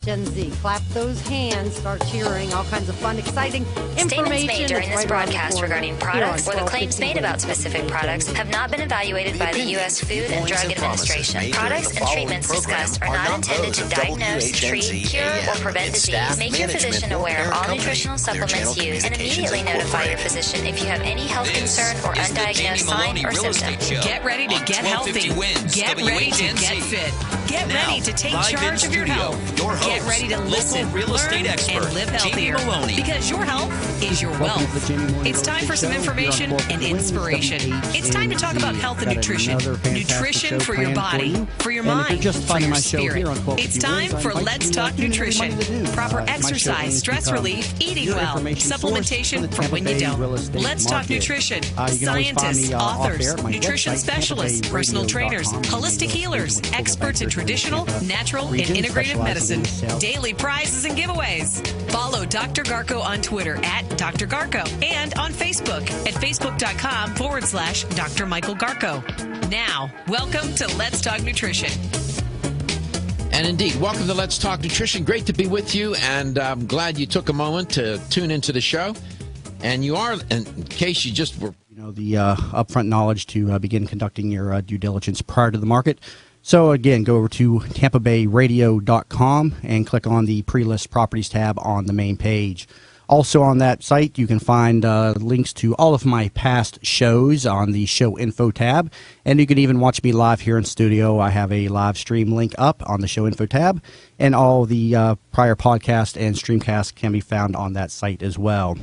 Gen Z. Clap those hands, start cheering, all kinds of fun, exciting information. Statements made during this broadcast regarding products or the claims made about specific products have not been evaluated by the U.S. Food and Drug Administration. Products and treatments discussed are not intended to diagnose, treat, cure, or prevent disease. Make your physician aware of all nutritional supplements used and immediately notify your physician if you have any health concern or undiagnosed sign or symptom. Get ready to get healthy. Get ready to get fit. Get ready to take charge of your health. Get ready to listen, learn, and live healthier. Because your health is your wealth. It's time for some information and inspiration. It's time to talk about health and nutrition. Nutrition for your body, for your mind, for your spirit. It's time for Let's Talk Nutrition. Proper exercise, stress relief, eating well, supplementation for when you don't. Let's Talk Nutrition. Scientists, authors, nutrition specialists, personal trainers, holistic healers, experts in traditional, natural, and integrative medicine. Daily prizes and giveaways. Follow Dr. Garko on Twitter at Dr. Garko and on Facebook at facebook.com/Dr. Michael Garko. Now, welcome to Let's Talk Nutrition. And indeed, welcome to Let's Talk Nutrition. Great to be with you, and I'm glad you took a moment to tune into the show. And you are, in case you just were... the upfront knowledge to begin conducting your due diligence prior to the market. So again, go over to TampaBayRadio.com and click on the pre-list properties tab on the main page. Also on that site, you can find links to all of my past shows on the show info tab. And you can even watch me live here in studio. I have a live stream link up on the show info tab. And all the prior podcast and streamcasts can be found on that site as well.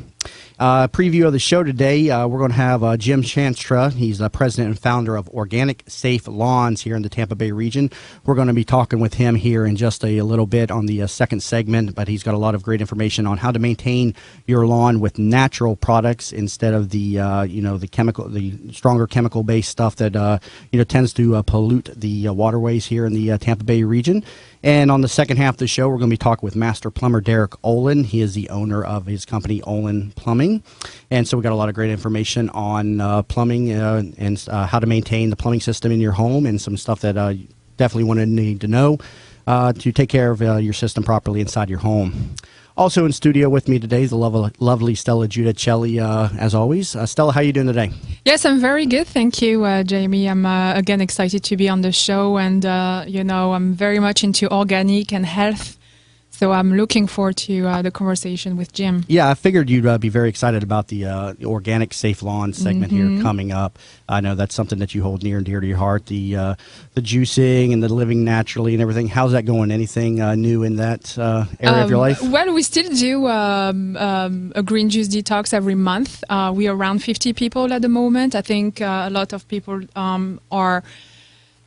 Preview of the show today, we're going to have Jim Shanstra. He's the president and founder of Organic Safe Lawns here in the Tampa Bay region. We're going to be talking with him here in just a little bit on the second segment, but he's got a lot of great information on how to maintain your lawn with natural products instead of the the stronger chemical-based stuff that tends to pollute the waterways here in the Tampa Bay region. And on the second half of the show, we're going to be talking with master plumber Derek Olin. He is the owner of his company, Olin Plumbing. And so we got a lot of great information on plumbing and how to maintain the plumbing system in your home and some stuff that you definitely want to need to know to take care of your system properly inside your home. Also in studio with me today is the lovely Stella Giudicelli, as always. Stella, how are you doing today? Yes, I'm very good. Thank you, Jamie. I'm, again, excited to be on the show. And, I'm very much into organic and health. So I'm looking forward to the conversation with Jim. Yeah, I figured you'd be very excited about the Organic Safe Lawn segment here coming up. I know that's something that you hold near and dear to your heart, the juicing and the living naturally and everything. How's that going? Anything new in that area of your life? Well, we still do a green juice detox every month. We are around 50 people at the moment. I think a lot of people are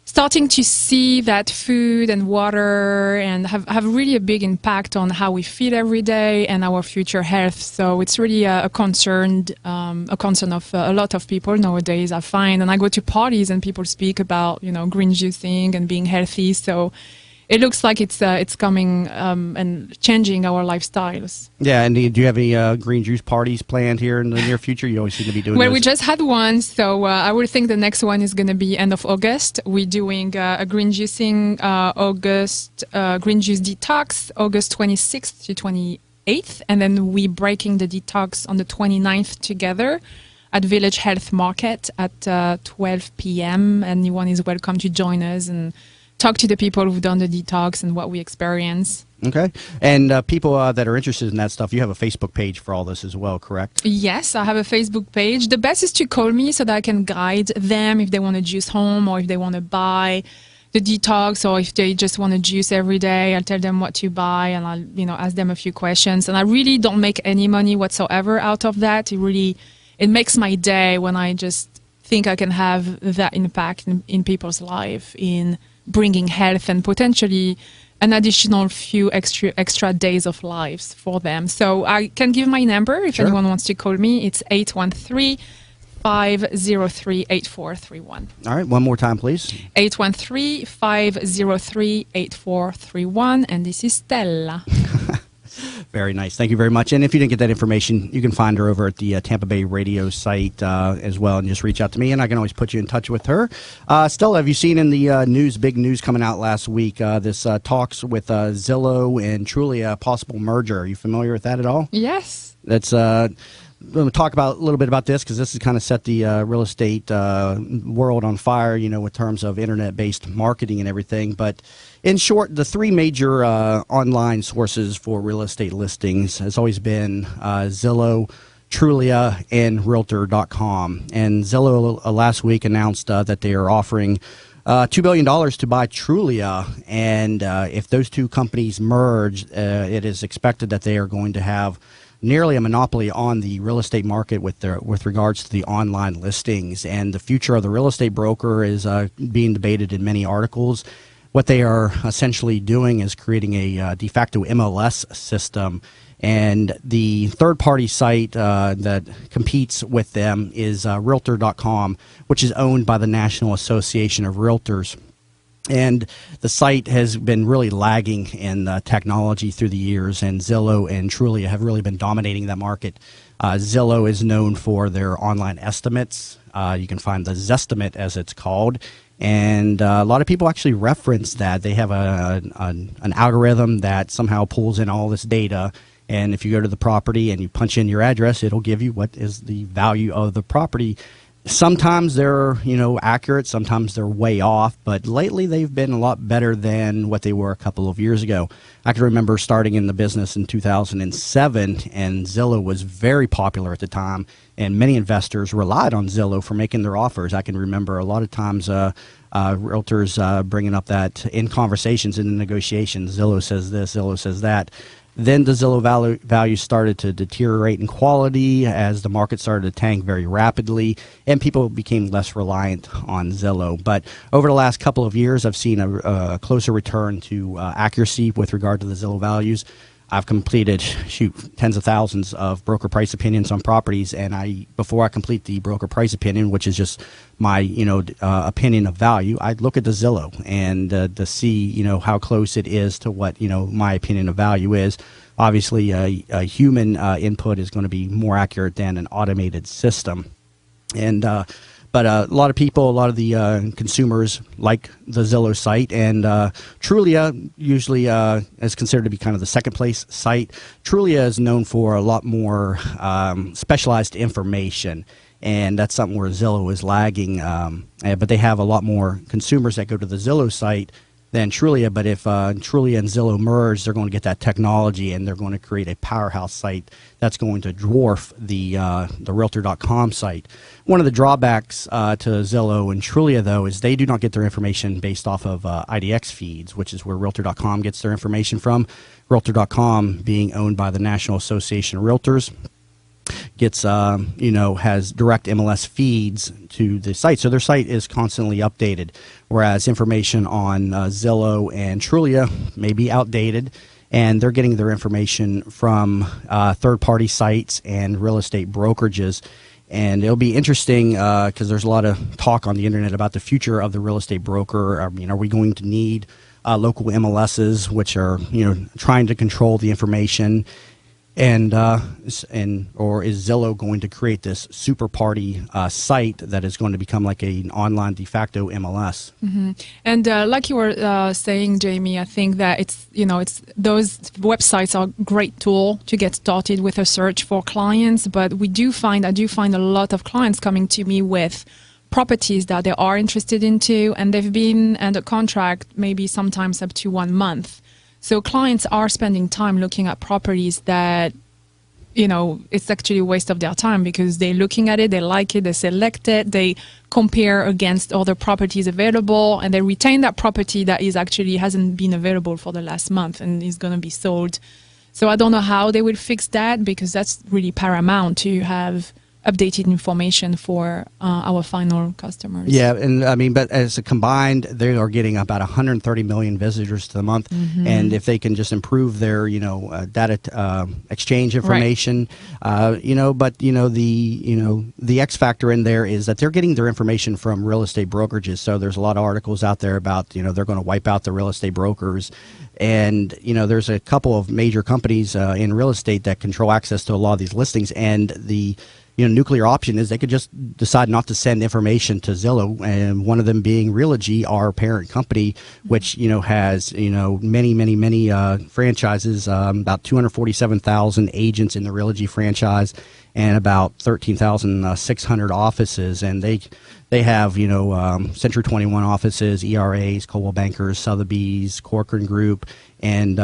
starting to see that food and water and have really a big impact on how we feel every day and our future health. So it's really a concern of a lot of people nowadays, I find. And I go to parties and people speak about, green juicing and being healthy. So it looks like it's coming and changing our lifestyles. Yeah, and do you have any green juice parties planned here in the near future? You always seem to be doing Well, we just had one, so I would think the next one is going to be end of August. We're doing a green juicing green juice detox, August 26th to 28th, and then we're breaking the detox on the 29th together at Village Health Market at 12 p.m. Anyone is welcome to join us and talk to the people who've done the detox and what we experience. Okay. And people that are interested in that stuff, you have a Facebook page for all this as well, correct? Yes, I have a Facebook page. The best is to call me so that I can guide them if they want to juice home or if they want to buy the detox or if they just want to juice every day. I'll tell them what to buy and I'll ask them a few questions. And I really don't make any money whatsoever out of that. It makes my day when I just think I can have that impact in people's life in bringing health and potentially an additional few extra days of lives for them. So I can give my number if anyone wants to call me. It's 813-503-8431. All right, one more time, please. 813-503-8431, and this is Stella. Very nice. Thank you very much. And if you didn't get that information, you can find her over at the Tampa Bay Radio site as well, and just reach out to me, and I can always put you in touch with her. Stella, have you seen in the big news coming out last week, this talks with Zillow and Trulia, possible merger? Are you familiar with that at all? Yes. That's I'm going to talk about a little bit about this because this has kind of set the real estate world on fire, with terms of internet-based marketing and everything. But in short, the three major online sources for real estate listings has always been Zillow, Trulia, and Realtor.com. And Zillow last week announced that they are offering $2 billion to buy Trulia, and if those two companies merge, it is expected that they are going to have nearly a monopoly on the real estate market with regards to the online listings. And the future of the real estate broker is being debated in many articles. What they are essentially doing is creating a de facto MLS system. And the third-party site that competes with them is Realtor.com, which is owned by the National Association of Realtors. And the site has been really lagging in technology through the years, and Zillow and Trulia have really been dominating that market. Zillow is known for their online estimates. You can find the Zestimate, as it's called. And a lot of people actually reference that. They have an algorithm that somehow pulls in all this data. And if you go to the property and you punch in your address, it'll give you what is the value of the property. Sometimes they're, accurate. Sometimes they're way off. But lately, they've been a lot better than what they were a couple of years ago. I can remember starting in the business in 2007, and Zillow was very popular at the time, and many investors relied on Zillow for making their offers. I can remember a lot of times realtors bringing up that in conversations, in the negotiations, Zillow says this, Zillow says that. Then the Zillow value started to deteriorate in quality as the market started to tank very rapidly, and people became less reliant on Zillow. But over the last couple of years, I've seen a closer return to accuracy with regard to the Zillow values. I've completed, tens of thousands of broker price opinions on properties, and before I complete the broker price opinion, which is just my, opinion of value, I look at the Zillow and to see, how close it is to what, my opinion of value is. Obviously, a human input is going to be more accurate than an automated system. And but a lot of people, a lot of the consumers like the Zillow site, and Trulia usually is considered to be kind of the second place site. Trulia is known for a lot more specialized information, and that's something where Zillow is lagging. But they have a lot more consumers that go to the Zillow site than Trulia. But if Trulia and Zillow merge, they're going to get that technology, and they're going to create a powerhouse site that's going to dwarf the Realtor.com site. One of the drawbacks to Zillow and Trulia, though, is they do not get their information based off of IDX feeds, which is where Realtor.com gets their information from. Realtor.com, being owned by the National Association of Realtors, gets has direct MLS feeds to the site, so their site is constantly updated, whereas information on Zillow and Trulia may be outdated, and they're getting their information from third-party sites and real estate brokerages. And it'll be interesting because there's a lot of talk on the internet about the future of the real estate broker. I mean, are we going to need local MLSs, which are trying to control the information? And or is Zillow going to create this super party site that is going to become like an online de facto MLS? Mm-hmm. And like you were saying, Jamie, I think that it's those websites are a great tool to get started with a search for clients. But I do find a lot of clients coming to me with properties that they are interested into, and they've been under contract maybe sometimes up to 1 month. So clients are spending time looking at properties that, it's actually a waste of their time because they're looking at it, they like it, they select it, they compare against other properties available, and they retain that property that hasn't been available for the last month and is going to be sold. So I don't know how they will fix that, because that's really paramount to have updated information for our final customers. Yeah, and I mean, but as a combined, they are getting about 130 million visitors to the month, and if they can just improve their, data exchange information, the X factor in there is that they're getting their information from real estate brokerages. So there's a lot of articles out there about, they're going to wipe out the real estate brokers. And, there's a couple of major companies in real estate that control access to a lot of these listings. And the nuclear option is they could just decide not to send information to Zillow, and one of them being Realogy, our parent company, which, has, many franchises, about 247,000 agents in the Realogy franchise and about 13,600 offices. And they have, Century 21 offices, ERAs, Coldwell Bankers, Sotheby's, Corcoran Group, and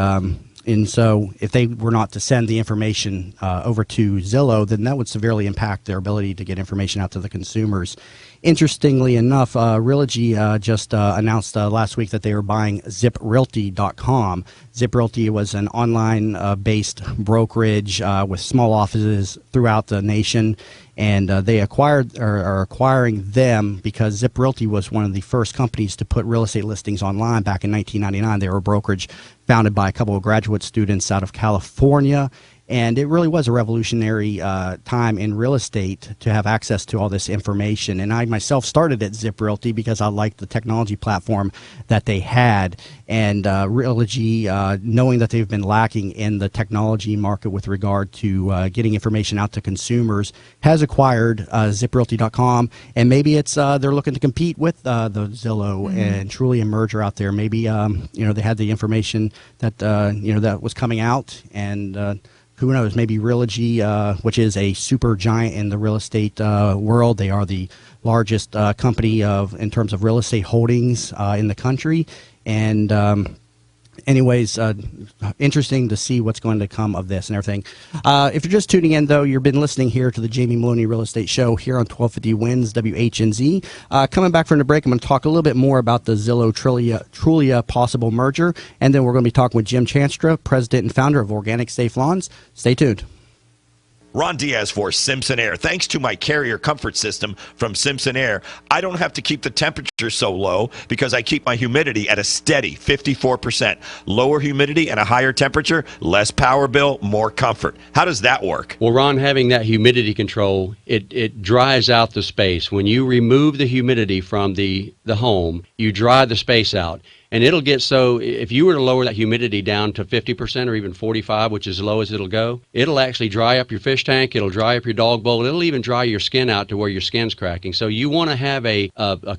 so if they were not to send the information over to Zillow, then that would severely impact their ability to get information out to the consumers. Interestingly enough, Realogy just announced last week that they were buying ZipRealty.com. ZipRealty was an online-based brokerage with small offices throughout the nation, and they are acquiring them because ZipRealty was one of the first companies to put real estate listings online back in 1999. They were a brokerage founded by a couple of graduate students out of California. And it really was a revolutionary time in real estate to have access to all this information. And I myself started at ZipRealty because I liked the technology platform that they had. And Realogy, knowing that they've been lacking in the technology market with regard to getting information out to consumers, has acquired ZipRealty.com. And maybe it's they're looking to compete with the Zillow and truly a merger out there. Maybe they had the information that that was coming out, and who knows, maybe Realogy, which is a super giant in the real estate world. They are the largest company in terms of real estate holdings in the country. And anyways, interesting to see what's going to come of this and everything. If you're just tuning in, though, you've been listening here to the Jamie Maloney Real Estate Show here on 1250 WINS WHNZ. Coming back from the break, I'm going to talk a little bit more about the Zillow-Trulia possible merger, and then we're going to be talking with Jim Chanstra, president and founder of Organic Safe Lawns. Stay tuned. Ron Diaz for Simpson Air. Thanks to my Carrier Comfort System from Simpson Air, I don't have to keep the temperature so low because I keep my humidity at a steady 54%. Lower humidity and a higher temperature, less power bill, more comfort. How does that work? Well, Ron, having that humidity control, it dries out the space. When you remove the humidity from the home, you dry the space out. And it'll get so, if you were to lower that humidity down to 50% or even 45, which is as low as it'll go, it'll actually dry up your fish tank, it'll dry up your dog bowl, it'll even dry your skin out to where your skin's cracking. So you want to have a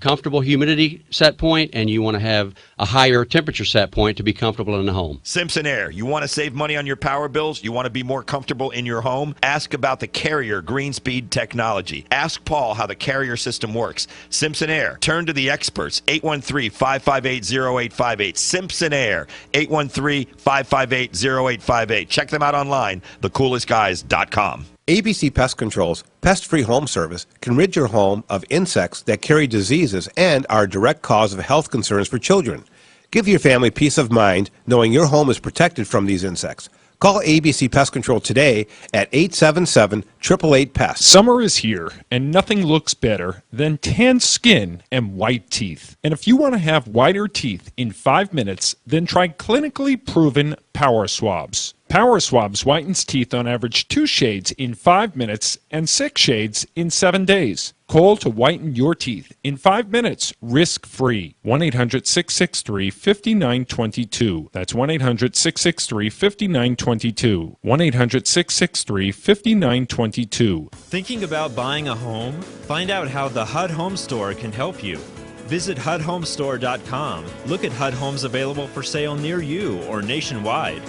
comfortable humidity set point, and you want to have a higher temperature set point to be comfortable in the home. Simpson Air, you want to save money on your power bills? You want to be more comfortable in your home? Ask about the Carrier Green Speed technology. Ask Paul how the Carrier system works. Simpson Air, turn to the experts, 813-558-0858. Simpson Air, 813-558-0858. Check them out online, thecoolestguys.com. ABC Pest Control's pest-free home service can rid your home of insects that carry diseases and are a direct cause of health concerns for children. Give your family peace of mind knowing your home is protected from these insects. Call ABC Pest Control today at 877-888-PEST. Summer is here, and nothing looks better than tan skin and white teeth. And if you want to have whiter teeth in 5 minutes, then try clinically proven Power Swabs. Power Swabs whitens teeth on average 2 shades in 5 minutes and 6 shades in 7 days. Call to whiten your teeth in 5 minutes, risk-free. 1-800-663-5922. That's 1-800-663-5922. 1-800-663-5922. Thinking about buying a home? Find out how the HUD Home Store can help you. Visit HUDHomestore.com. Look at HUD homes available for sale near you or nationwide.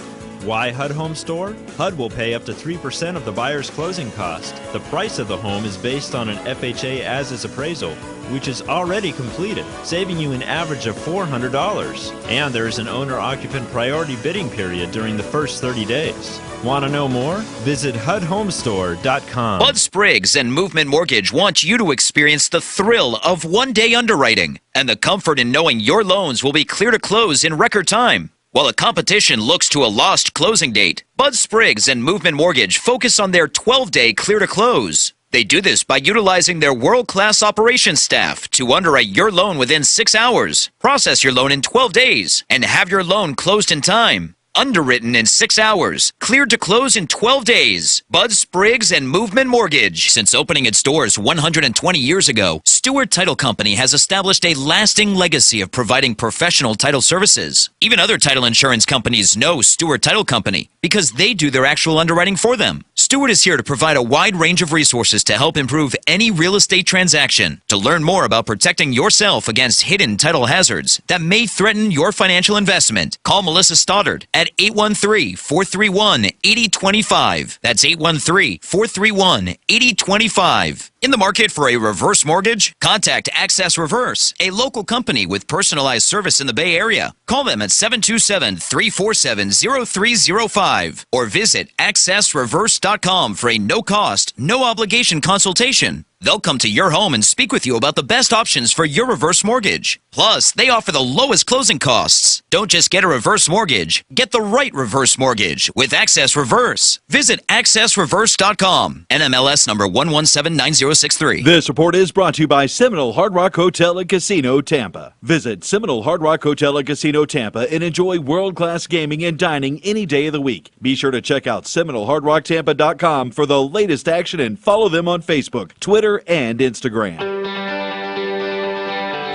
Why HUD Home Store? HUD will pay up to 3% of the buyer's closing cost. The price of the home is based on an FHA as-is appraisal, which is already completed, saving you an average of $400. And there is an owner-occupant priority bidding period during the first 30 days. Want to know more? Visit HUDHomestore.com. Bud Spriggs and Movement Mortgage want you to experience the thrill of one-day underwriting and the comfort in knowing your loans will be clear to close in record time. While the competition looks to a lost closing date, Bud Spriggs and Movement Mortgage focus on their 12-day clear to close. They do this by utilizing their world-class operations staff to underwrite your loan within 6 hours, process your loan in 12 days, and have your loan closed in time. Underwritten in 6 hours, cleared to close in 12 days. Bud Spriggs and Movement Mortgage. Since opening its doors 120 years ago, Stewart Title Company has established a lasting legacy of providing professional title services. Even other title insurance companies know Stewart Title Company because they do their actual underwriting for them. Stewart is here to provide a wide range of resources to help improve any real estate transaction. To learn more about protecting yourself against hidden title hazards that may threaten your financial investment, call Melissa Stoddard at 813-431-8025. That's 813-431-8025. In the market for a reverse mortgage? Contact Access Reverse, a local company with personalized service in the Bay Area. Call them at 727-347-0305 or visit accessreverse.com for a no-cost, no-obligation consultation. They'll come to your home and speak with you about the best options for your reverse mortgage. Plus, they offer the lowest closing costs. Don't just get a reverse mortgage. Get the right reverse mortgage with Access Reverse. Visit accessreverse.com. NMLS number 1179063. This report is brought to you by Seminole Hard Rock Hotel and Casino, Tampa. Visit Seminole Hard Rock Hotel and Casino, Tampa and enjoy world-class gaming and dining any day of the week. Be sure to check out SeminoleHardRockTampa.com for the latest action and follow them on Facebook, Twitter, and Instagram.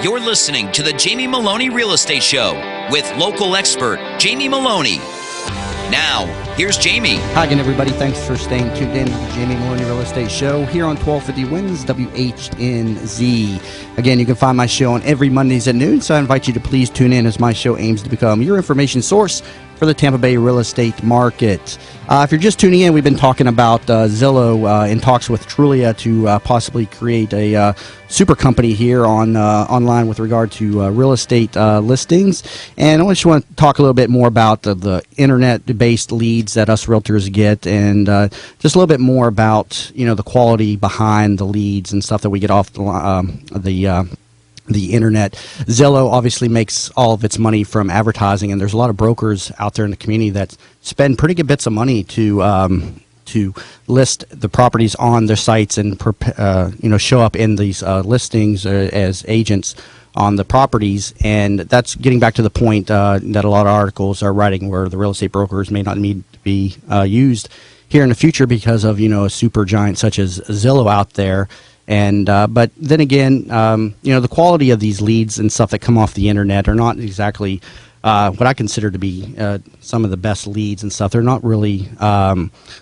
You're listening to the Jamie Maloney Real Estate Show with local expert Jamie Maloney. Now, here's Jamie. Hi again, everybody. Thanks for staying tuned in to the Jamie Maloney Real Estate Show here on 1250 Wins WHNZ. Again, you can find my show on every Mondays at noon, so I invite you to please tune in as my show aims to become your information source for the Tampa Bay real estate market. If you're just tuning in, we've been talking about Zillow in talks with Trulia to possibly create a super company here on online with regard to real estate listings. And I just want to talk a little bit more about the internet-based leads that us realtors get, and just a little bit more about the quality behind the leads and stuff that we get off the internet. Zillow obviously makes all of its money from advertising, and there's a lot of brokers out there in the community that spend pretty good bits of money to list the properties on their sites and show up in these listings as agents on the properties. And that's getting back to the point that a lot of articles are writing where the real estate brokers may not need to be used here in the future because of a super giant such as Zillow out there. And but then again, the quality of these leads and stuff that come off the internet are not exactly what I consider to be some of the best leads and stuff. They're not really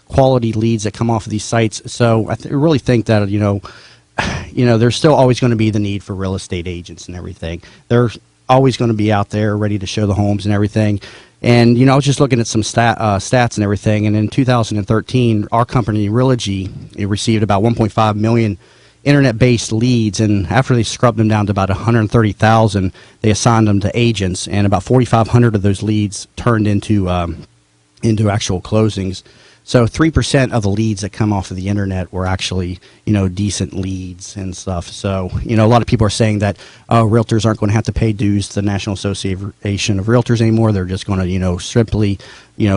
quality leads that come off of these sites. So I really think that there's still always going to be the need for real estate agents and everything. They're always going to be out there ready to show the homes and everything. And I was just looking at some stats and everything. And in 2013, our company Realogy received about 1.5 million internet-based leads, and after they scrubbed them down to about 130,000, they assigned them to agents, and about 4,500 of those leads turned into actual closings. So 3% of the leads that come off of the internet were actually, decent leads and stuff. So, a lot of people are saying that realtors aren't going to have to pay dues to the National Association of Realtors anymore. They're just going to, simply,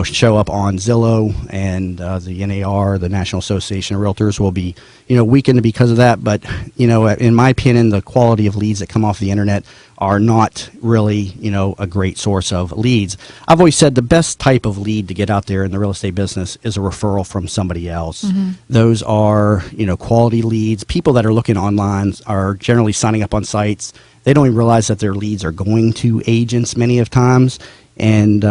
show up on Zillow, and the NAR, the National Association of Realtors, will be, weakened because of that. But, in my opinion, the quality of leads that come off the internet are not really, a great source of leads. I've always said the best type of lead to get out there in the real estate business is a referral from somebody else. Mm-hmm. Those are, quality leads. People that are looking online are generally signing up on sites. They don't even realize that their leads are going to agents many of times. And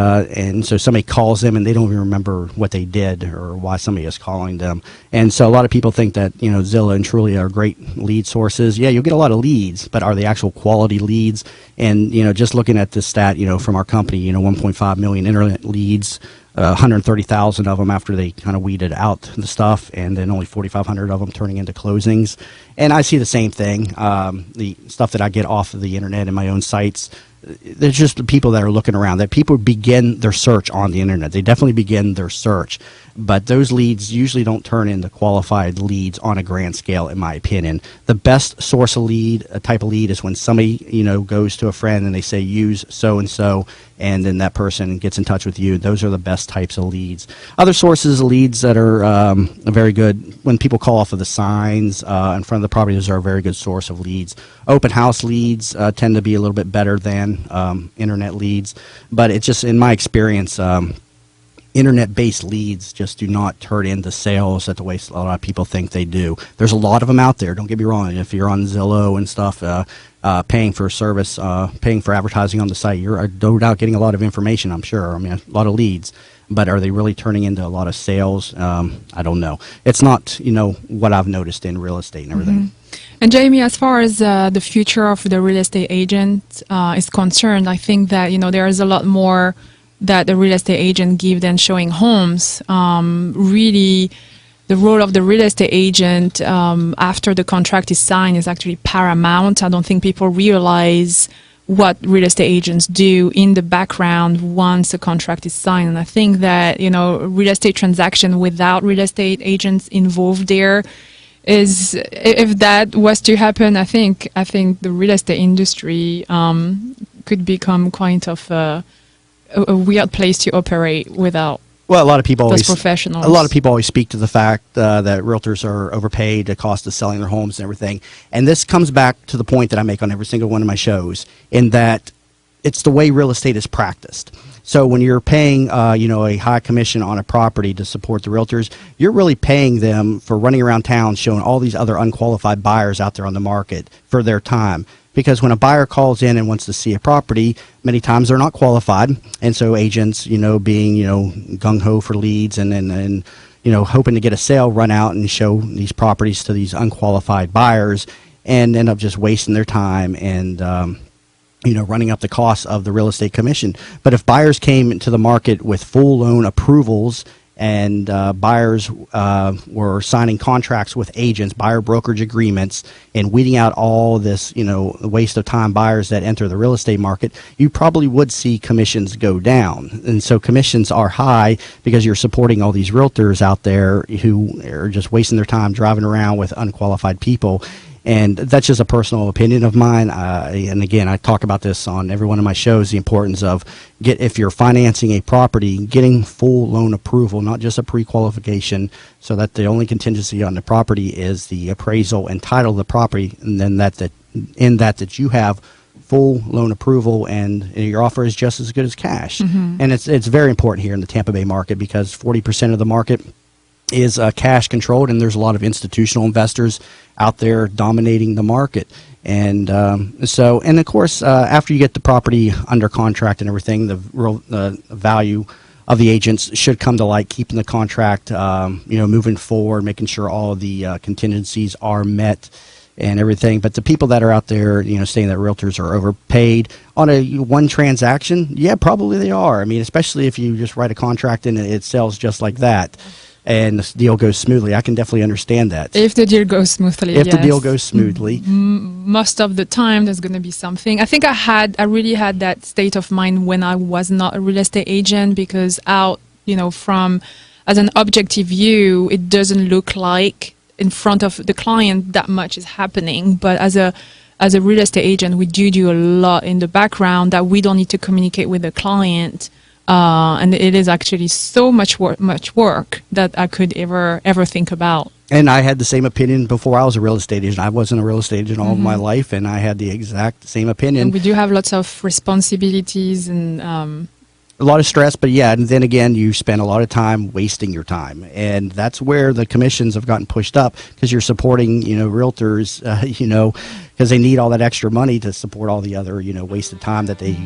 so somebody calls them and they don't even remember what they did or why somebody is calling them. And so a lot of people think that, Zillow and Trulia are great lead sources. Yeah, you'll get a lot of leads, but are they actual quality leads? And, just looking at this stat, from our company, 1.5 million internet leads, 130,000 of them after they kind of weeded out the stuff, and then only 4,500 of them turning into closings. And I see the same thing. The stuff that I get off of the internet and my own sites, there's just the people that are looking around, that people begin their search on the internet. They definitely begin their search, but those leads usually don't turn into qualified leads on a grand scale, in my opinion. The best source of lead, a type of lead, is when somebody, goes to a friend and they say, use so-and-so, and then that person gets in touch with you. Those are the best types of leads. Other sources of leads that are very good, when people call off of the signs in front of the property, those are a very good source of leads. Open house leads tend to be a little bit better than internet leads, but it's just, in my experience, internet-based leads just do not turn into sales at the way a lot of people think they do. There's a lot of them out there, don't get me wrong. If you're on Zillow and stuff, paying for service, paying for advertising on the site, you're no doubt getting a lot of information, I'm sure. I mean, a lot of leads. But are they really turning into a lot of sales? I don't know. It's not, what I've noticed in real estate and everything. Mm-hmm. And Jamie, as far as the future of the real estate agent is concerned, I think that, there is a lot more that the real estate agent give than showing homes. Really, the role of the real estate agent after the contract is signed is actually paramount. I don't think people realize what real estate agents do in the background once a contract is signed. And I think that, real estate transaction without real estate agents involved there is, if that was to happen, I think the real estate industry could become quite of a weird place to operate without a lot of people professionals. A lot of people always speak to the fact that realtors are overpaid, the cost of selling their homes and everything. And this comes back to the point that I make on every single one of my shows, in that it's the way real estate is practiced. So when you're paying, a high commission on a property to support the realtors, you're really paying them for running around town showing all these other unqualified buyers out there on the market for their time. Because when a buyer calls in and wants to see a property, many times they're not qualified. And so agents, being, gung-ho for leads and hoping to get a sale, run out and show these properties to these unqualified buyers and end up just wasting their time and, running up the cost of the real estate commission. But if buyers came into the market with full loan approvals and buyers were signing contracts with agents, buyer brokerage agreements, and weeding out all this, waste of time buyers that enter the real estate market, you probably would see commissions go down. And so commissions are high because you're supporting all these realtors out there who are just wasting their time driving around with unqualified people. And that's just a personal opinion of mine. And again, I talk about this on every one of my shows, the importance of, if you're financing a property, getting full loan approval, not just a pre-qualification, so that the only contingency on the property is the appraisal and title of the property, and then that you have full loan approval and your offer is just as good as cash. Mm-hmm. And it's very important here in the Tampa Bay market because 40% of the market is cash controlled, and there's a lot of institutional investors out there dominating the market. And and of course, after you get the property under contract and everything, the value of the agents should come to light, keeping the contract, moving forward, making sure all of the contingencies are met and everything. But the people that are out there, saying that realtors are overpaid on one transaction, yeah, probably they are. I mean, especially if you just write a contract and it sells just like that, and the deal goes smoothly. I can definitely understand that. If the deal goes smoothly, the deal goes smoothly. Most of the time, there's going to be something. I think I really had that state of mind when I was not a real estate agent, because from as an objective view, it doesn't look like in front of the client that much is happening. But as a real estate agent, we do a lot in the background that we don't need to communicate with the client. And it is actually so much work that I could ever think about. And I had the same opinion before I was a real estate agent. I wasn't a real estate agent all of my life, and I had the exact same opinion. And we do have lots of responsibilities and a lot of stress, but yeah, and then again, you spend a lot of time wasting your time, and that's where the commissions have gotten pushed up, because you're supporting, realtors, because they need all that extra money to support all the other, wasted time that they,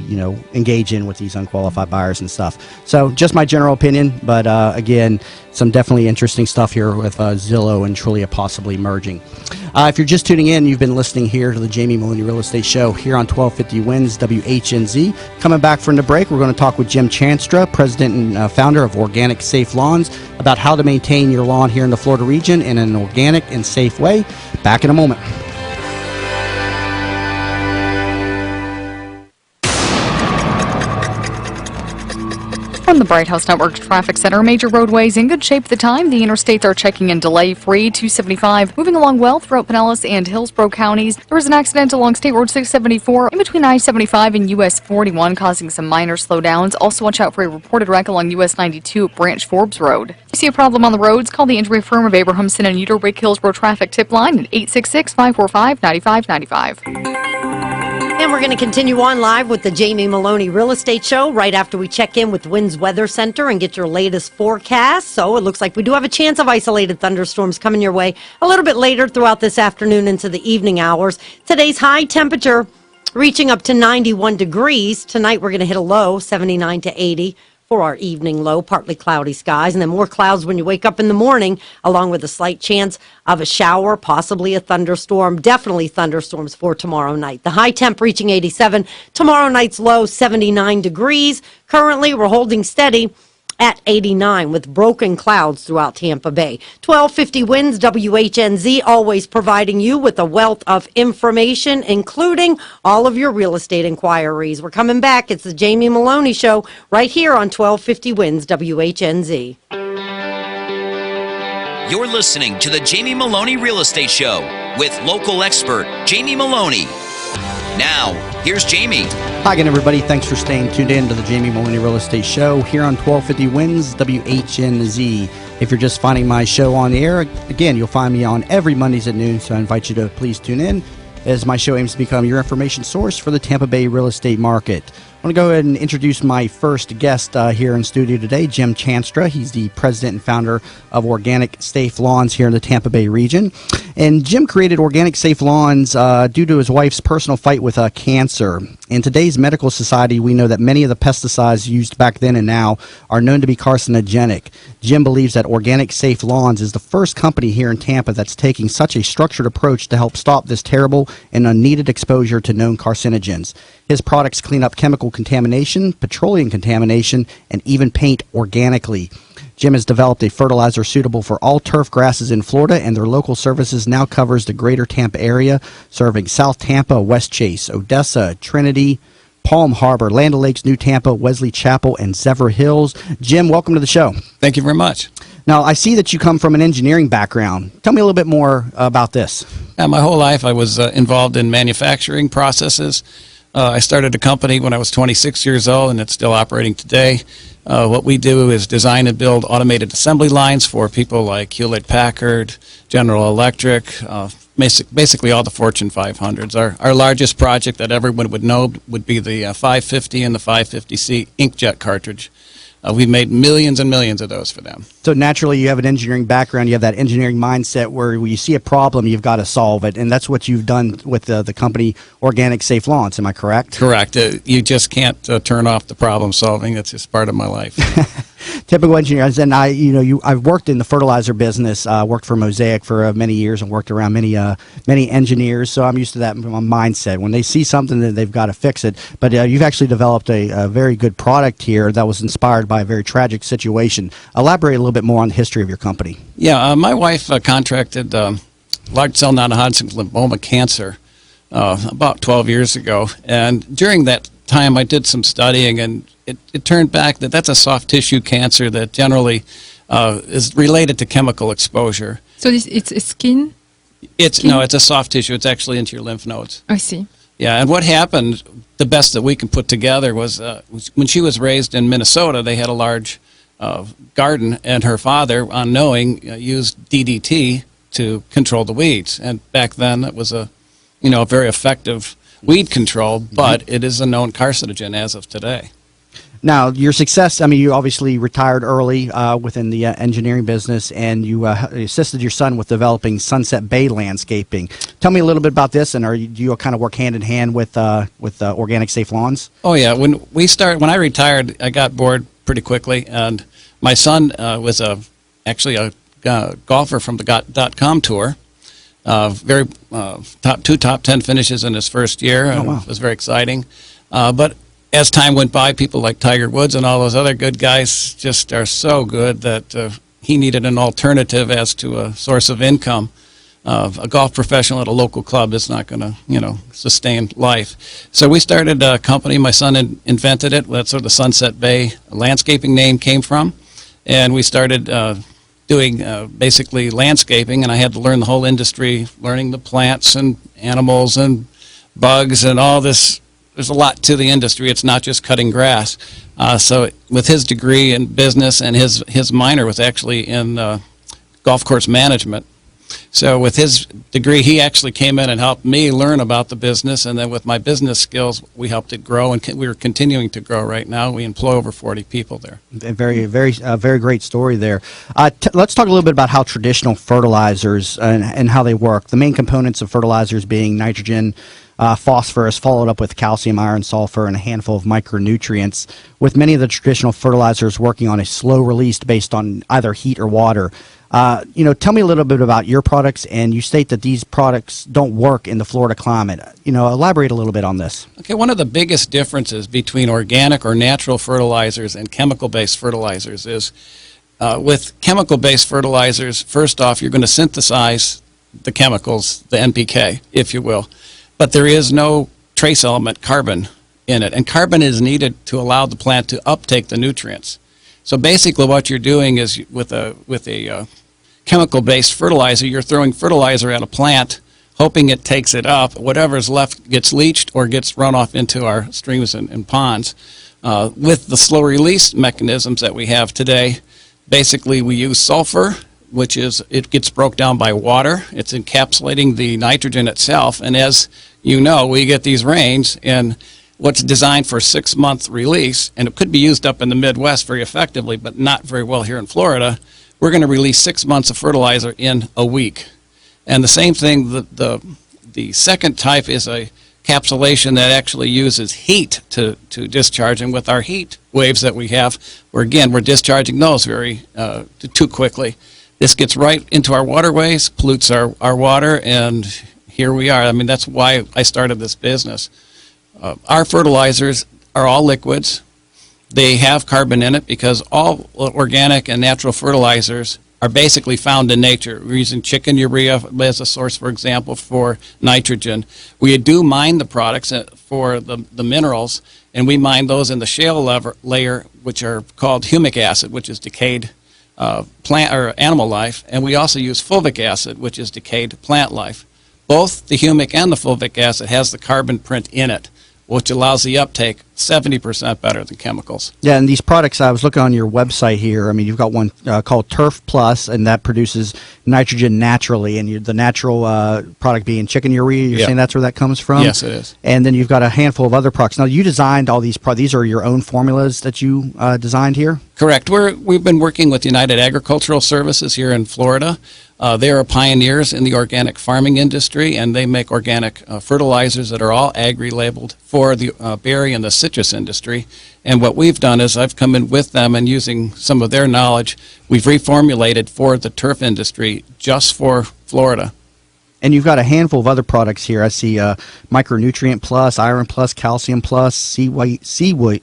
engage in with these unqualified buyers and stuff. So just my general opinion, but again, some definitely interesting stuff here with Zillow and Trulia possibly merging. If you're just tuning in, you've been listening here to the Jamie Maloney Real Estate Show here on 1250 WINS WHNZ. Coming back from the break, we're going to talk with Jim Chanstra, president and founder of Organic Safe Lawns, about how to maintain your lawn here in the Florida region in an organic and safe way. Back in a moment. from the Bright House Network Traffic Center. Major roadways in good shape at the time. The interstates are checking in delay-free. 275 moving along well throughout Pinellas and Hillsborough counties. There was an accident along State Road 674 in between I-75 and US 41, causing some minor slowdowns. Also watch out for a reported wreck along US 92 at Branch Forbes Road. If you see a problem on the roads, call the injury firm of Abrahamson and Uterwick Hillsborough Traffic Tip Line at 866-545-9595. And we're going to continue on live with the Jamie Maloney Real Estate Show right after we check in with Winds Weather Center and get your latest forecast. So it looks like we do have a chance of isolated thunderstorms coming your way a little bit later throughout this afternoon into the evening hours. Today's high temperature reaching up to 91 degrees. Tonight we're going to hit a low, 79 to 80. For our evening low, partly cloudy skies, and then more clouds when you wake up in the morning, along with a slight chance of a shower, possibly a thunderstorm, definitely thunderstorms for tomorrow night. The high temp reaching 87, tomorrow night's low 79 degrees. Currently, we're holding steady at 89 with broken clouds throughout Tampa Bay. 1250 Winds, WHNZ, always providing you with a wealth of information, including all of your real estate inquiries. We're coming back. It's the Jamie Maloney Show right here on 1250 Winds, WHNZ. You're listening to the Jamie Maloney Real Estate Show with local expert Jamie Maloney. Now, here's Jamie. Hi again, everybody. Thanks for staying tuned in to the Jamie Maloney Real Estate Show here on 1250 Winds, WHNZ. If you're just finding my show on the air, again, you'll find me on every Mondays at noon, so I invite you to please tune in as my show aims to become your information source for the Tampa Bay real estate market. I want to go ahead and introduce my first guest here in studio today, Jim Chanstra. He's the president and founder of Organic Safe Lawns here in the Tampa Bay region. And Jim created Organic Safe Lawns due to his wife's personal fight with cancer. In today's medical society, we know that many of the pesticides used back then and now are known to be carcinogenic. Jim believes that Organic Safe Lawns is the first company here in Tampa that's taking such a structured approach to help stop this terrible and unneeded exposure to known carcinogens. His products clean up chemical contamination, petroleum contamination, and even paint organically. Jim has developed a fertilizer suitable for all turf grasses in Florida, and their local services now covers the greater Tampa area, serving South Tampa, West Chase, Odessa, Trinity, Palm Harbor, Land O'Lakes, New Tampa, Wesley Chapel, and Zephyr Hills. Jim, welcome to the show. Thank you very much. Now, I see that you come from an engineering background. Tell me a little bit more about this. My whole life I was involved in manufacturing processes. I started a company when I was 26 years old, and it's still operating today. What we do is design and build automated assembly lines for people like Hewlett-Packard, General Electric, basically all the Fortune 500s. Our largest project that everyone would know would be the 550 and the 550C inkjet cartridge. We've made millions and millions of those for them. So naturally, you have an engineering background. You have that engineering mindset where when you see a problem, you've got to solve it. And that's what you've done with the company Organic Safe Lawns. Am I correct? Correct. You just can't turn off the problem solving. That's just part of my life. Typical engineers, and I've worked in the fertilizer business. Worked for Mosaic for many years and worked around many engineers. So I'm used to that mindset. When they see something, then they've got to fix it. But you've actually developed a very good product here that was inspired by a very tragic situation. Elaborate a little bit more on the history of your company. Yeah, my wife contracted large cell non-Hodgkin's lymphoma cancer about 12 years ago, and during that time I did some studying, and it turned back that that's a soft tissue cancer that generally is related to chemical exposure. So it's skin? No, it's a soft tissue. It's actually into your lymph nodes. I see. Yeah, and what happened, the best that we can put together was when she was raised in Minnesota, they had a large garden, and her father, unknowing, used DDT to control the weeds. And back then, it was a very effective weed control, but it is a known carcinogen as of today. Now, your success, you obviously retired early within the engineering business, and you assisted your son with developing Sunset Bay Landscaping. Tell me a little bit about this, and do you kind of work hand in hand with Organic Safe Lawns? Oh, yeah. When I retired, I got bored pretty quickly, and my son was actually a golfer from the .com tour. Top 10 finishes in his first year. Oh, wow. It was very exciting. But as time went by, people like Tiger Woods and all those other good guys just are so good that he needed an alternative as to a source of income. A golf professional at a local club is not going to, sustain life. So we started a company. My son invented it. That's where the Sunset Bay landscaping name came from. And we started doing basically landscaping, and I had to learn the whole industry, learning the plants and animals and bugs and all this. There's a lot to the industry. It's not just cutting grass. So with his degree in business, and his minor was actually in golf course management. So with his degree, he actually came in and helped me learn about the business, and then with my business skills, we helped it grow, and we're continuing to grow right now. We employ over 40 people there. Very great story there. Let's talk a little bit about how traditional fertilizers and how they work. The main components of fertilizers being nitrogen, phosphorus, followed up with calcium, iron, sulfur, and a handful of micronutrients, with many of the traditional fertilizers working on a slow release based on either heat or water. Tell me a little bit about your products, and you state that these products don't work in the Florida climate. Elaborate a little bit on this. Okay, one of the biggest differences between organic or natural fertilizers and chemical-based fertilizers is with chemical-based fertilizers, first off, you're going to synthesize the chemicals, the NPK, if you will, but there is no trace element, carbon, in it, and carbon is needed to allow the plant to uptake the nutrients. So basically what you're doing is with a chemical-based fertilizer, you're throwing fertilizer at a plant, hoping it takes it up. Whatever's left gets leached or gets run off into our streams and ponds. With the slow release mechanisms that we have today, basically we use sulfur, which is, it gets broke down by water. It's encapsulating the nitrogen itself, and as you know, we get these rains, and what's designed for a 6-month release, and it could be used up in the Midwest very effectively, but not very well here in Florida, we're going to release 6 months of fertilizer in a week. And the same thing, the second type is a capsulation that actually uses heat to discharge, and with our heat waves that we have, we're discharging those very too quickly. This gets right into our waterways, pollutes our water, and here we are. I mean, that's why I started this business. Our fertilizers are all liquids. They have carbon in it because all organic and natural fertilizers are basically found in nature. We're using chicken urea as a source, for example, for nitrogen. We do mine the products for the minerals, and we mine those in the shale layer, which are called humic acid, which is decayed plant or animal life, and we also use fulvic acid, which is decayed plant life. Both the humic and the fulvic acid has the carbon print in it, which allows the uptake 70% better than chemicals. Yeah, and these products, I was looking on your website here. I mean, you've got one called Turf Plus, and that produces nitrogen naturally, and the natural product being chicken urea. You're saying that's where that comes from? Yes, it is. And then you've got a handful of other products. Now, you designed all these these are your own formulas that you designed here? Correct. We've been working with United Agricultural Services here in Florida. They are pioneers in the organic farming industry, and they make organic fertilizers that are all agri-labeled for the berry and the citrus industry. And what we've done is I've come in with them, and using some of their knowledge, we've reformulated for the turf industry just for Florida. And you've got a handful of other products here. I see Micronutrient Plus, Iron Plus, Calcium Plus, Seawood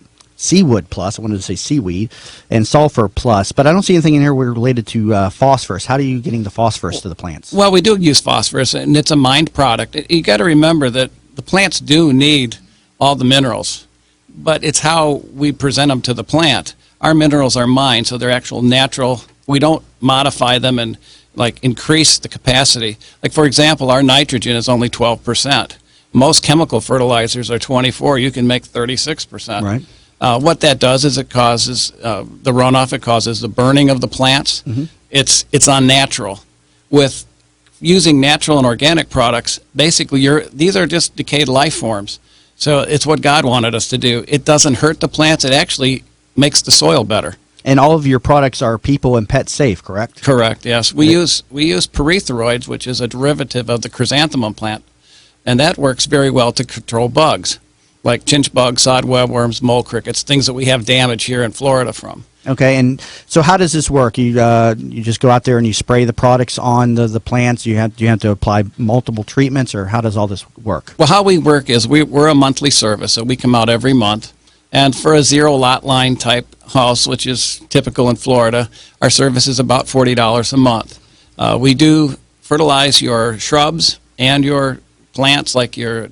Plus, I wanted to say seaweed, and Sulfur Plus, but I don't see anything in here related to phosphorus. How are you getting the phosphorus to the plants? Well, we do use phosphorus, and it's a mined product. You got to remember that the plants do need all the minerals, but it's how we present them to the plant. Our minerals are mined, so they're actual natural. We don't modify them and increase the capacity. Like, for example, our nitrogen is only 12%. Most chemical fertilizers are 24%. You can make 36%. Right. What that does is it causes the runoff. It causes the burning of the plants. Mm-hmm. It's unnatural. With using natural and organic products, basically these are just decayed life forms. So it's what God wanted us to do. It doesn't hurt the plants. It actually makes the soil better. And all of your products are people and pet safe, correct? Correct. Yes, we use pyrethroids, which is a derivative of the chrysanthemum plant, and that works very well to control bugs, like chinch bugs, sod webworms, mole crickets, things that we have damage here in Florida from. Okay, and so how does this work? You just go out there and you spray the products on the plants. Do you have to apply multiple treatments, or how does all this work? Well, how we work is we're a monthly service, so we come out every month. And for a zero lot line type house, which is typical in Florida, our service is about $40 a month. We do fertilize your shrubs and your plants like your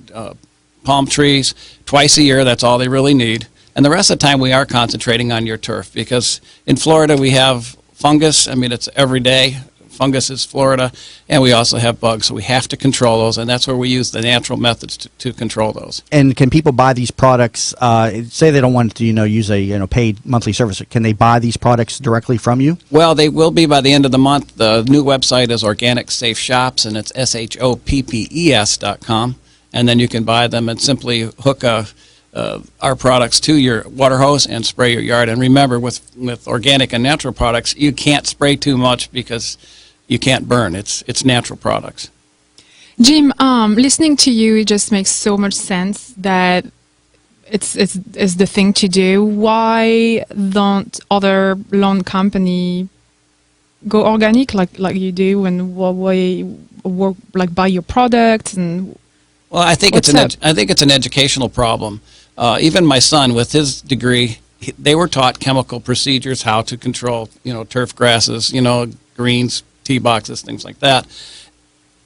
palm trees twice a year. That's all they really need. And the rest of the time we are concentrating on your turf, because in Florida we have fungus. I mean, it's every day. Fungus is Florida, and we also have bugs, so we have to control those, and that's where we use the natural methods to control those. And can people buy these products? Say they don't want to, use a paid monthly service. Can they buy these products directly from you? Well, they will be by the end of the month. The new website is Organic Safe Shops, and it's SHOPPES.com, and then you can buy them and simply hook our products to your water hose and spray your yard. And remember, with organic and natural products, you can't spray too much because you can't burn. It's natural products. Jim, listening to you, it just makes so much sense that it's the thing to do. Why don't other lawn company go organic like you do, and why work buy your products? And well, I think it's an educational problem. Even my son, with his degree, they were taught chemical procedures, how to control, turf grasses, greens, tee boxes, things like that.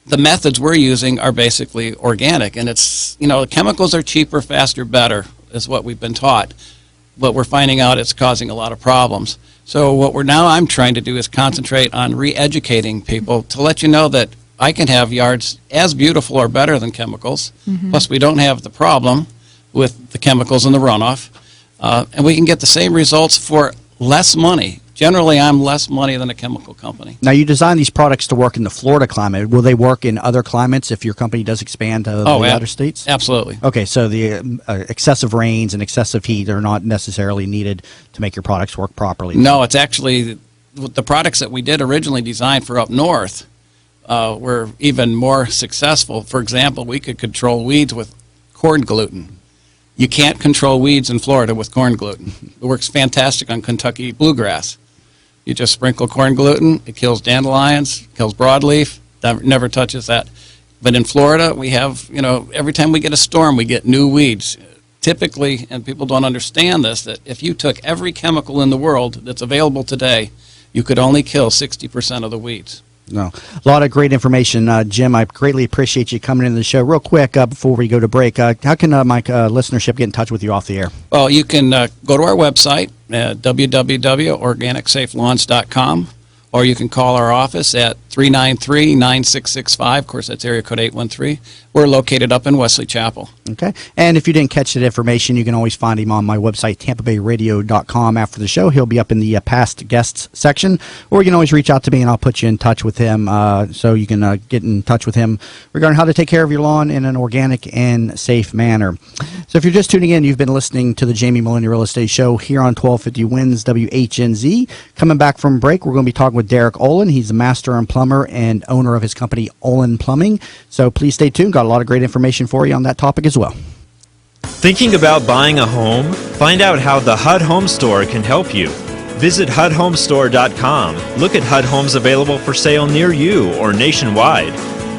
The methods we're using are basically organic, and it's, chemicals are cheaper, faster, better, is what we've been taught. But we're finding out it's causing a lot of problems. So what I'm trying to do is concentrate on re-educating people to let you know that I can have yards as beautiful or better than chemicals. Mm-hmm. Plus, we don't have the problem with the chemicals in the runoff, and we can get the same results for less money. Generally, I'm less money than a chemical company. Now, you design these products to work in the Florida climate. Will they work in other climates if your company does expand to the other states? Absolutely. Okay, so the excessive rains and excessive heat are not necessarily needed to make your products work properly. No, it's actually the products that we did originally designed for up north were even more successful. For example, we could control weeds with corn gluten. You can't control weeds in Florida with corn gluten. It works fantastic on Kentucky bluegrass. You just sprinkle corn gluten, it kills dandelions, kills broadleaf, never touches that. But in Florida, we have, every time we get a storm, we get new weeds. Typically, and people don't understand this, that if you took every chemical in the world that's available today, you could only kill 60% of the weeds. No, a lot of great information, Jim. I greatly appreciate you coming into the show. Real quick, before we go to break, how can my listenership get in touch with you off the air? Well, you can go to our website at www.organicsaflawns.com, or you can call our office at 393-9665. Of course, that's area code 813. We're located up in Wesley Chapel. Okay. And if you didn't catch that information, you can always find him on my website, tampabayradio.com. After the show, he'll be up in the past guests section, or you can always reach out to me and I'll put you in touch with him so you can get in touch with him regarding how to take care of your lawn in an organic and safe manner. So if you're just tuning in, you've been listening to the Jamie Maloney Real Estate Show here on 1250 WINS WHNZ. Coming back from break, we're going to be talking with Derek Olin. He's the master and plumber and owner of his company, Olin Plumbing. So please stay tuned. Got a lot of great information for you on that topic as well. Thinking about buying a home? Find out how the HUD Home Store can help you. Visit HUDHomestore.com. Look at HUD homes available for sale near you or nationwide.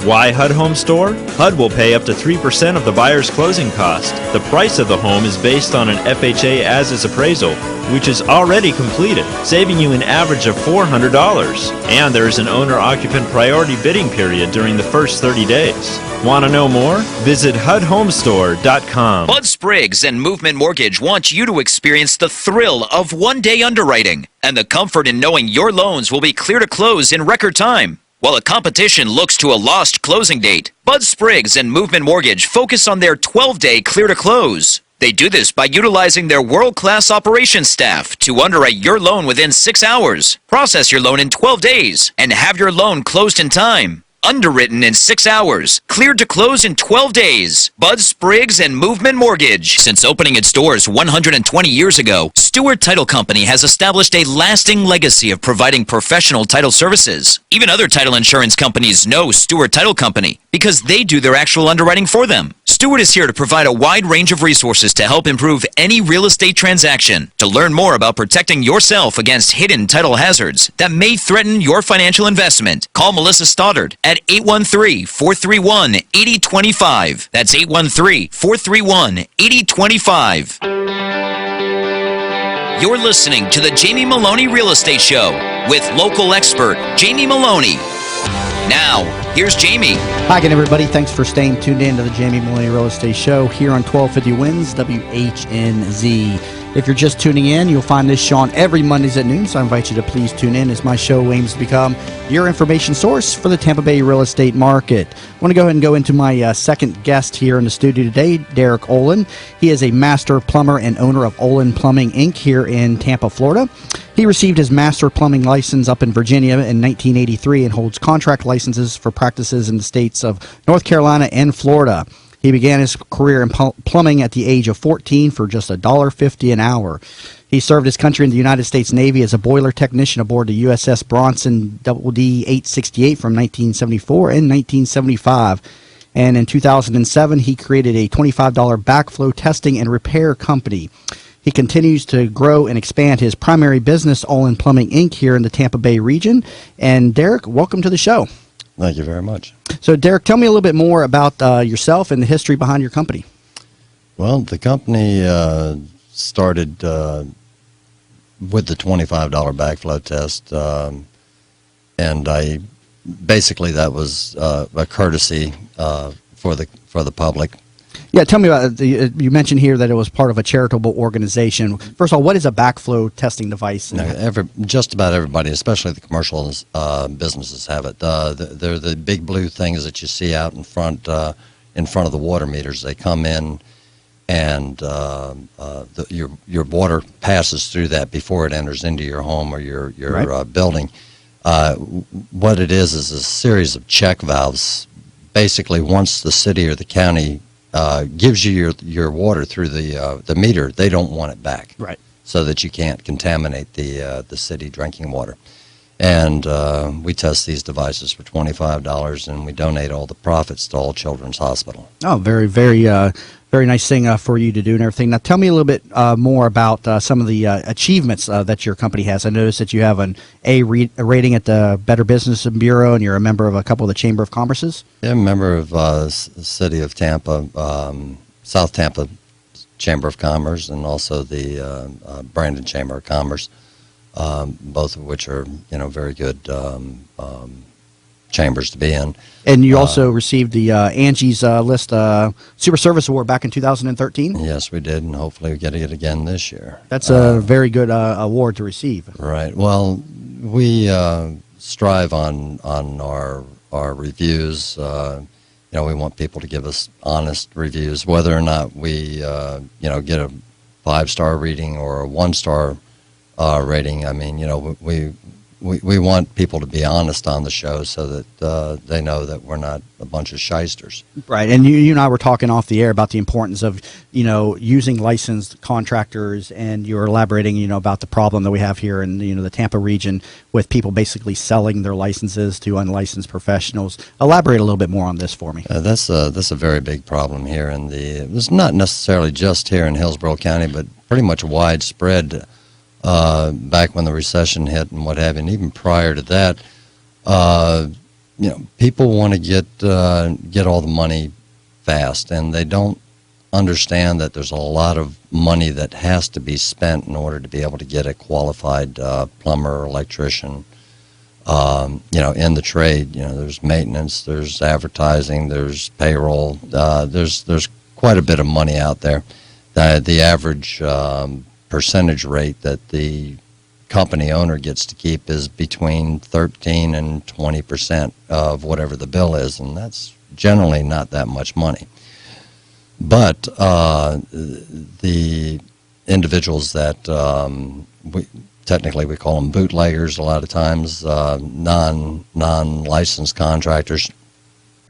Why HUD Home Store? HUD will pay up to 3% of the buyer's closing cost. The price of the home is based on an FHA as-is appraisal, which is already completed, saving you an average of $400. And there is an owner-occupant priority bidding period during the first 30 days. Want to know more? Visit HUDHomestore.com. Bud Spriggs and Movement Mortgage want you to experience the thrill of one-day underwriting and the comfort in knowing your loans will be clear to close in record time. While the competition looks to a lost closing date, Bud Spriggs and Movement Mortgage focus on their 12-day clear to close. They do this by utilizing their world-class operations staff to underwrite your loan within 6 hours, process your loan in 12 days, and have your loan closed in time. Underwritten in 6 hours, cleared to close in 12 days. Bud Spriggs and Movement Mortgage. Since opening its doors 120 years ago, Stewart Title Company has established a lasting legacy of providing professional title services. Even other title insurance companies know Stewart Title Company because they do their actual underwriting for them. Stewart is here to provide a wide range of resources to help improve any real estate transaction. To learn more about protecting yourself against hidden title hazards that may threaten your financial investment, call Melissa Stoddard at 813-431-8025. That's 813-431-8025. You're listening to the Jamie Maloney Real Estate Show with local expert Jamie Maloney. Now, here's Jamie. Hi again, everybody. Thanks for staying tuned in to the Jamie Maloney Real Estate Show here on 1250 Wins WHNZ. If you're just tuning in, you'll find this show on every Mondays at noon, so I invite you to please tune in as my show aims to become your information source for the Tampa Bay real estate market. I want to go ahead and go into my second guest here in the studio today, Derek Olin. He is a master plumber and owner of Olin Plumbing, Inc. here in Tampa, Florida. He received his master plumbing license up in Virginia in 1983 and holds contract licenses for practices in the states of North Carolina and Florida. He began his career in plumbing at the age of 14 for just $1.50 an hour. He served his country in the United States Navy as a boiler technician aboard the USS Bronson DD-868 from 1974 and 1975. And in 2007, he created a $25 backflow testing and repair company. He continues to grow and expand his primary business, Olin Plumbing, Inc., here in the Tampa Bay region. And Derek, welcome to the show. Thank you very much. So, Derek, tell me a little bit more about yourself and the history behind your company. Well, the company started with the $25 backflow test, and I basically that was a courtesy for the public. Yeah, tell me about you mentioned here that it was part of a charitable organization. First of all, what is a backflow testing device? Just about everybody, especially the commercial businesses, have it. They're the big blue things that you see out in front of the water meters. They come in, and your water passes through that before it enters into your home or your Right. building. What it is a series of check valves. Basically, once the city or the county gives you your water through the meter, they don't want it back, right? So that you can't contaminate the city drinking water. And we test these devices for $25, and we donate all the profits to All Children's Hospital. Oh, very, very, very nice thing for you to do and everything. Now, tell me a little bit more about some of the achievements that your company has. I noticed that you have an A rating at the Better Business Bureau, and you're a member of a couple of the Chamber of Commerce's. Yeah, I'm a member of the City of Tampa, South Tampa Chamber of Commerce, and also the Brandon Chamber of Commerce. Both of which are, very good chambers to be in. And you also received the Angie's List Super Service Award back in 2013? Yes, we did, and hopefully we get it again this year. That's a very good award to receive. Right. Well, we strive on our reviews. We want people to give us honest reviews, whether or not we, get a 5-star rating or a 1-star rating. I mean, we want people to be honest on the show so that they know that we're not a bunch of shysters. Right, and you and I were talking off the air about the importance of, using licensed contractors, and you were elaborating, about the problem that we have here in, the Tampa region with people basically selling their licenses to unlicensed professionals. Elaborate a little bit more on this for me. That's a very big problem here it's not necessarily just here in Hillsborough County, but pretty much widespread. Back when the recession hit and what have you, and even prior to that, people want to get all the money fast, and they don't understand that there's a lot of money that has to be spent in order to be able to get a qualified plumber or electrician. In the trade, there's maintenance, there's advertising, there's payroll, there's quite a bit of money out there. The average percentage rate that the company owner gets to keep is between 13 and 20% of whatever the bill is, and that's generally not that much money. But the individuals that we call them bootleggers a lot of times, non-licensed contractors,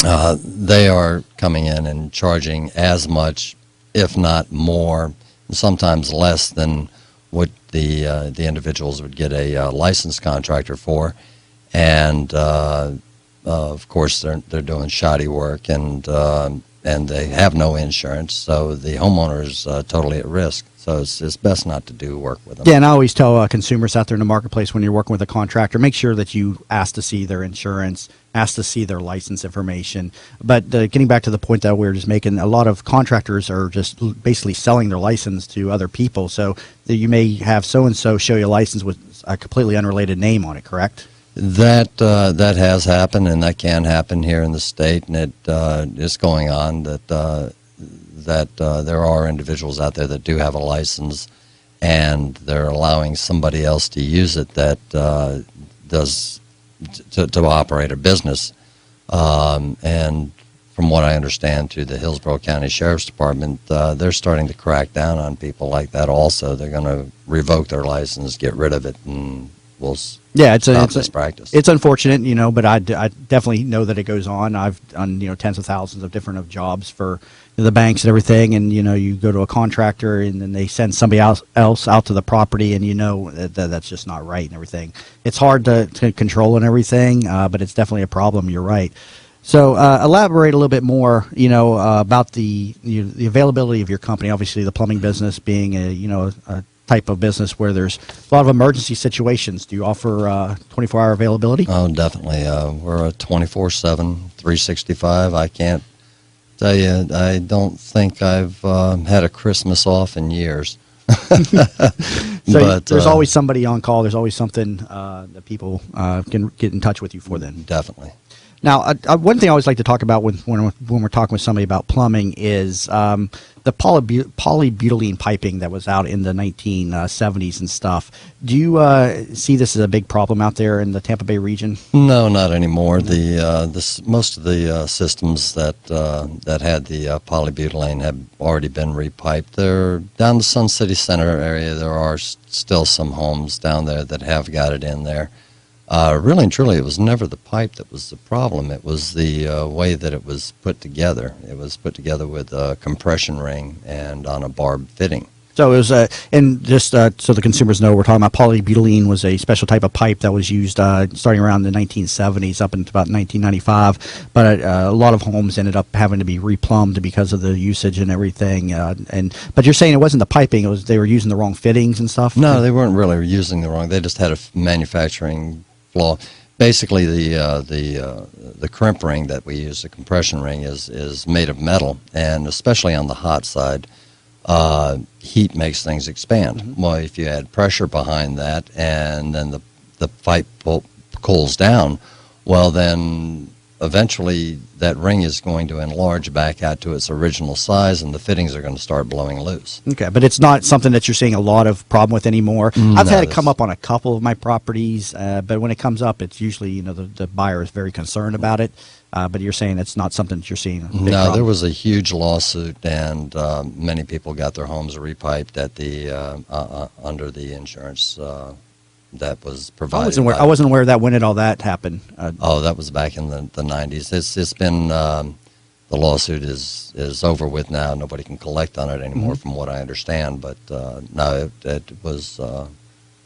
they are coming in and charging as much, if not more, sometimes less than what the individuals would get a licensed contractor for, and of course they're doing shoddy work, and they have no insurance, so the homeowner is totally at risk. So it's best not to do work with them. Yeah, and I always tell consumers out there in the marketplace, when you're working with a contractor, make sure that you ask to see their insurance, ask to see their license information. But getting back to the point that we were just making, a lot of contractors are just basically selling their license to other people. So that you may have so-and-so show you a license with a completely unrelated name on it, correct? That has happened, and that can happen here in the state, and it is going on. That there are individuals out there that do have a license, and they're allowing somebody else to use it that does to operate a business. And from what I understand, through the Hillsborough County Sheriff's Department, they're starting to crack down on people like that. Also, they're going to revoke their license, get rid of it, and we'll stop this practice. It's unfortunate, but I definitely know that it goes on. I've done tens of thousands of different jobs for the banks and everything, and you go to a contractor and then they send somebody else out to the property, and that's just not right and everything. It's hard to control and everything, but it's definitely a problem. You're right. So elaborate a little bit more, about the availability of your company. Obviously, the plumbing business being a type of business where there's a lot of emergency situations. Do you offer 24-hour availability? Oh, definitely. We're a 24/7, 365. I can't tell you, I don't think I've had a Christmas off in years. So there's always somebody on call. There's always something that people can get in touch with you for then. Definitely. Now, one thing I always like to talk about when we're talking with somebody about plumbing is the polybutylene piping that was out in the 1970s and stuff. Do you see this as a big problem out there in the Tampa Bay region? No, not anymore. Most of the systems that had the polybutylene have already been repiped. They're down the Sun City Center area. There are still some homes down there that have got it in there. Really and truly, it was never the pipe that was the problem. It was the way that it was put together. It was put together with a compression ring and on a barb fitting. So it was, and just so the consumers know, we're talking about polybutylene was a special type of pipe that was used starting around the 1970s up into about 1995. But a lot of homes ended up having to be replumbed because of the usage and everything. But you're saying it wasn't the piping; it was they were using the wrong fittings and stuff. No, they weren't really using the wrong. They just had a manufacturing flaw. Basically, the crimp ring that we use, the compression ring, is made of metal, and especially on the hot side, heat makes things expand. Mm-hmm. Well, if you add pressure behind that, and then the pipe cools down, well, then eventually that ring is going to enlarge back out to its original size, and the fittings are going to start blowing loose. Okay, but it's not something that you're seeing a lot of problem with anymore. I've had it come up on a couple of my properties, but when it comes up, it's usually the buyer is very concerned about it. But you're saying it's not something that you're seeing. No, there was a huge lawsuit, and many people got their homes repiped at the under the insurance that was provided. I wasn't aware of that. When did all that happen? That was back in the 90s. It's been the lawsuit is over with now. Nobody can collect on it anymore, from what I understand. But no, it was.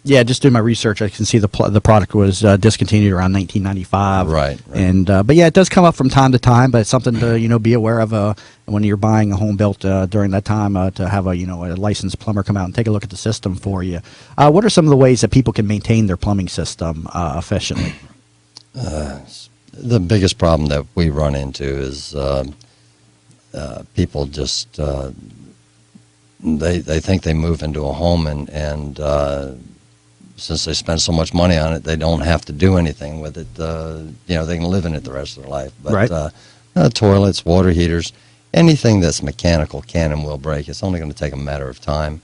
Yeah, just doing my research, I can see the product was discontinued around 1995. Right. And but yeah, it does come up from time to time. But it's something to be aware of when you're buying a home built during that time to have a licensed plumber come out and take a look at the system for you. What are some of the ways that people can maintain their plumbing system efficiently? The biggest problem that we run into is people just they think they move into a home and since they spend so much money on it, they don't have to do anything with it. They can live in it the rest of their life. But right. Toilets, water heaters, anything that's mechanical can and will break. It's only going to take a matter of time.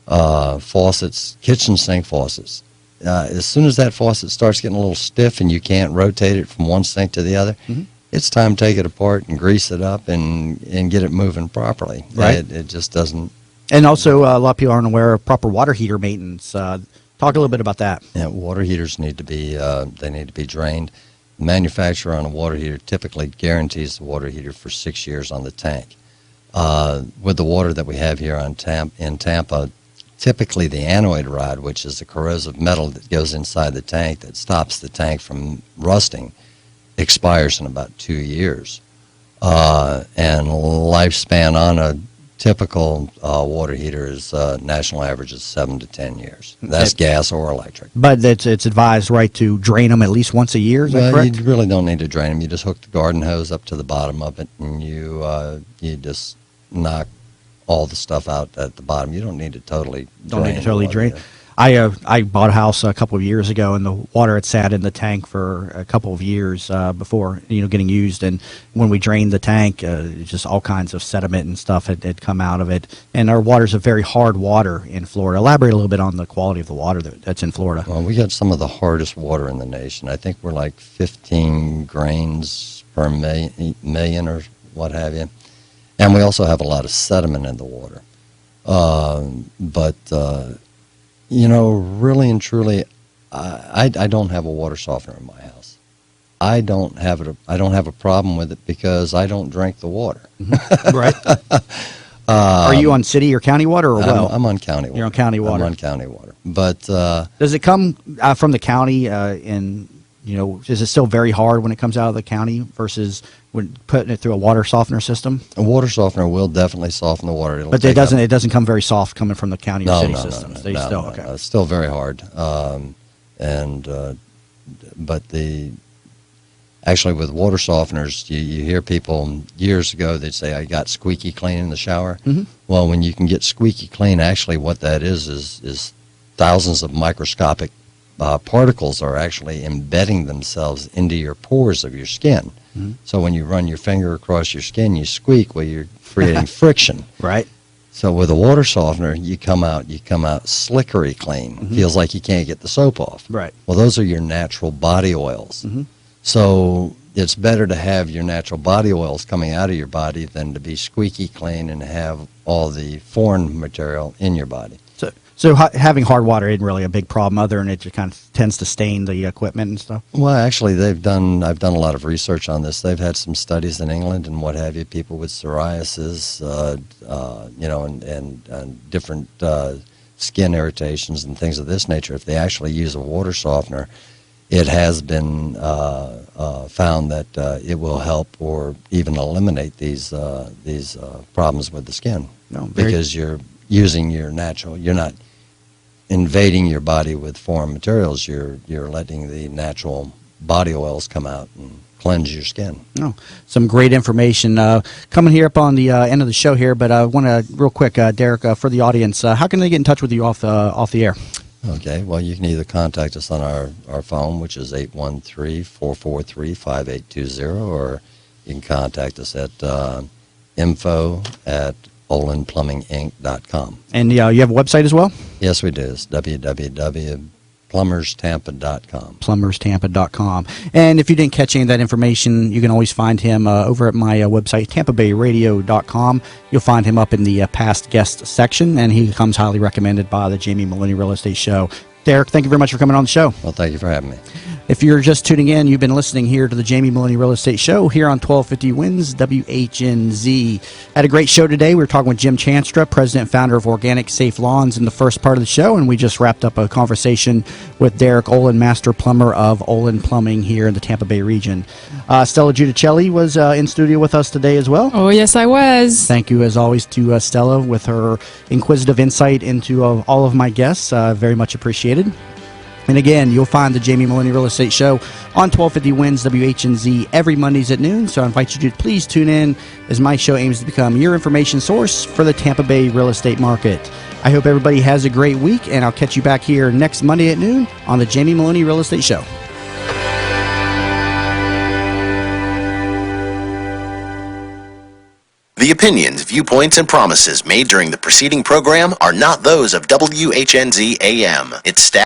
Faucets, kitchen sink faucets. As soon as that faucet starts getting a little stiff and you can't rotate it from one sink to the other, it's time to take it apart and grease it up and get it moving properly. Right. It just doesn't. And also, a lot of people aren't aware of proper water heater maintenance. Talk a little bit about that. Yeah, water heaters need to be drained. The manufacturer on a water heater typically guarantees the water heater for 6 years on the tank. With the water that we have here in Tampa, typically the anoid rod, which is the corrosive metal that goes inside the tank that stops the tank from rusting, expires in about 2 years. And lifespan on a typical water heater is national average is 7 to 10 years. That's gas or electric. But it's advised, right, to drain them at least once a year. Is that correct? You really don't need to drain them. You just hook the garden hose up to the bottom of it, and you just knock all the stuff out at the bottom. You don't need to totally drain. I bought a house a couple of years ago, and the water had sat in the tank for a couple of years before getting used. And when we drained the tank, just all kinds of sediment and stuff had come out of it. And our water's a very hard water in Florida. Elaborate a little bit on the quality of the water that's in Florida. Well, we got some of the hardest water in the nation. I think we're like 15 grains per million or what have you. And we also have a lot of sediment in the water. Really and truly, I don't have a water softener in my house. I don't have a problem with it because I don't drink the water. Right. Are you on city or county water or well? I'm on county water. You're on county water. I'm on county water. But does it come from the county? Is it still very hard when it comes out of the county versus when putting it through a water softener system? A water softener will definitely soften the water. But it doesn't come very soft coming from the county or city systems. No, it's still very hard. Actually with water softeners, you hear people years ago, they'd say, I got squeaky clean in the shower. Mm-hmm. Well, when you can get squeaky clean, actually what that is thousands of microscopic particles are actually embedding themselves into your pores of your skin. Mm-hmm. So when you run your finger across your skin, you squeak, well, you're creating friction. Right. So with a water softener, you come out slickery clean. Mm-hmm. Feels like you can't get the soap off. Right. Well, those are your natural body oils. Mm-hmm. So it's better to have your natural body oils coming out of your body than to be squeaky clean and have all the foreign material in your body. So having hard water isn't really a big problem, other than it just kind of tends to stain the equipment and stuff. Well, actually, I've done a lot of research on this. They've had some studies in England and what have you, people with psoriasis, and different skin irritations and things of this nature. If they actually use a water softener, it has been found that it will help or even eliminate these problems with the skin. Because you're using your natural, you're not invading your body with foreign materials. You're letting the natural body oils come out and cleanse your skin. Oh, some great information coming here up on the end of the show here. But I want to real quick, Derek, for the audience, how can they get in touch with you off the air? Okay, well, you can either contact us on our phone, which is 813-443-5820, or you can contact us at info@olinplumbinginc.com. And you have a website as well? Yes, we do. It's www.plumberstampa.com. Plumberstampa.com. And if you didn't catch any of that information, you can always find him over at my website, tampabayradio.com. You'll find him up in the past guest section, and he comes highly recommended by the Jamie Maloney Real Estate Show. Derek, thank you very much for coming on the show. Well, thank you for having me. If you're just tuning in, you've been listening here to the Jamie Maloney Real Estate Show here on 1250 Wins WHNZ. Had a great show today. We were talking with Jim Chanstra, president and founder of Organic Safe Lawns, in the first part of the show, and we just wrapped up a conversation with Derek Olin, master plumber of Olin Plumbing here in the Tampa Bay region. Stella Giudicelli was in studio with us today as well. Oh, yes, I was. Thank you, as always, to Stella with her inquisitive insight into all of my guests. Very much appreciated. And again, you'll find the Jamie Maloney Real Estate Show on 1250 Wins WHNZ every Mondays at noon. So I invite you to please tune in, as my show aims to become your information source for the Tampa Bay real estate market. I hope everybody has a great week, and I'll catch you back here next Monday at noon on the Jamie Maloney Real Estate Show. The opinions, viewpoints, and promises made during the preceding program are not those of WHNZ AM, its staff,